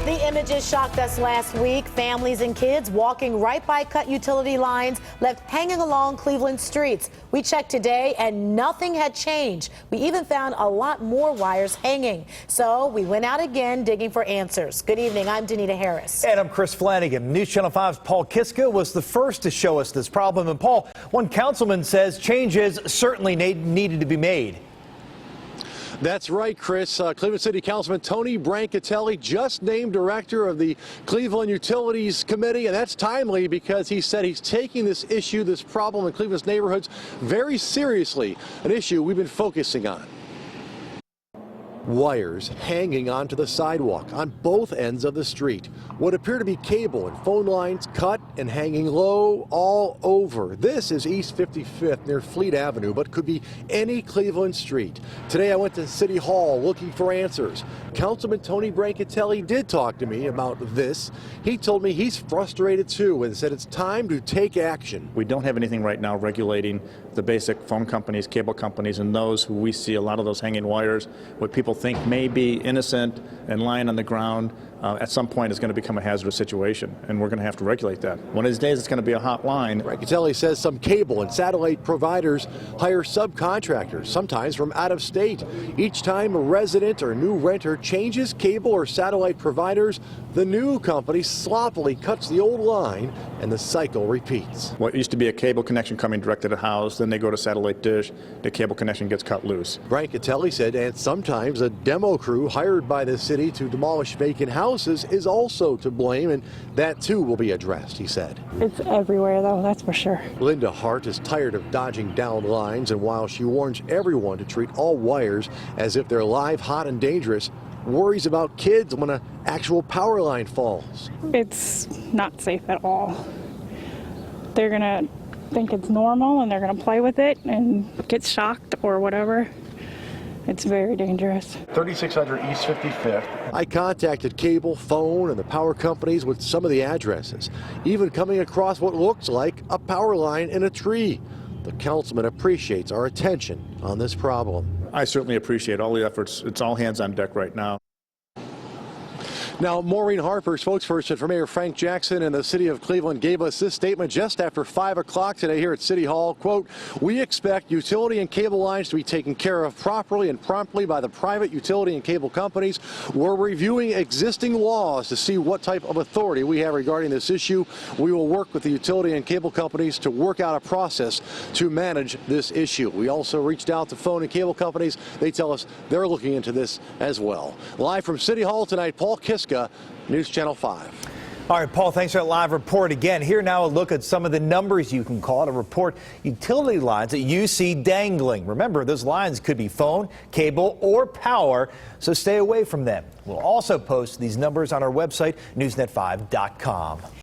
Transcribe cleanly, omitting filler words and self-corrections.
The images shocked us last week. Families and kids walking right by cut utility lines left hanging along Cleveland streets. We checked today and nothing had changed. We even found a lot more wires hanging. So we went out again digging for answers. Good evening. I'm Danita Harris. And I'm Chris Flanagan. News Channel 5's Paul Kiska was the first to show us this problem. And Paul, one councilman says changes certainly needed to be made. That's right, Chris. Cleveland City Councilman Tony Brancatelli just named director of the Cleveland Utilities Committee, and that's timely because he said he's taking this issue, this problem in Cleveland's neighborhoods very seriously, an issue we've been focusing on. Wires hanging onto the sidewalk on both ends of the street. What appear to be cable and phone lines cut and hanging low all over. This is East 55th near Fleet Avenue, but could be any Cleveland street. Today I went to City Hall looking for answers. Councilman Tony Brancatelli did talk to me about this. He told me he's frustrated too and said it's time to take action. We don't have anything right now regulating the basic phone companies, cable companies, and those who we see a lot of those hanging wires, what people think may be innocent and lying on the ground, at some point is going to become a hazardous situation, and we're going to have to regulate that. One of these days it's going to be a hot line. Brancatelli says some cable and satellite providers hire subcontractors, sometimes from out of state. Each time a resident or new renter changes cable or satellite providers, the new company sloppily cuts the old line and the cycle repeats. What used to be a cable connection coming direct to the house, then they go to satellite dish, the cable connection gets cut loose. Brancatelli said, and sometimes a demo crew hired by the city to demolish vacant houses is also to blame, and that too will be addressed, he said. It's everywhere though, that's for sure. Linda Hart is tired of dodging down lines, and while she warns everyone to treat all wires as if they're live, hot, and dangerous, worries about kids when an actual power line falls. It's not safe at all. They're gonna think it's normal and they're gonna play with it and get shocked or whatever. It's very dangerous. 3600 East 55th. I contacted cable, phone, and the power companies with some of the addresses, even coming across what looks like a power line in a tree. The councilman appreciates our attention on this problem. I certainly appreciate all the efforts. It's all hands on deck right now. Now, Maureen Harper, spokesperson for Mayor Frank Jackson and the city of Cleveland, gave us this statement just after 5 o'clock today here at City Hall. Quote, "We expect utility and cable lines to be taken care of properly and promptly by the private utility and cable companies. We're reviewing existing laws to see what type of authority we have regarding this issue. We will work with the utility and cable companies to work out a process to manage this issue." We also reached out to phone and cable companies. They tell us they're looking into this as well. Live from City Hall tonight, Paul Kiska, News Channel 5. All right, Paul, thanks for that live report again. Here now a look at some of the numbers you can call to report utility lines that you see dangling. Remember, those lines could be phone, cable, or power, so stay away from them. We'll also post these numbers on our website, newsnet5.com.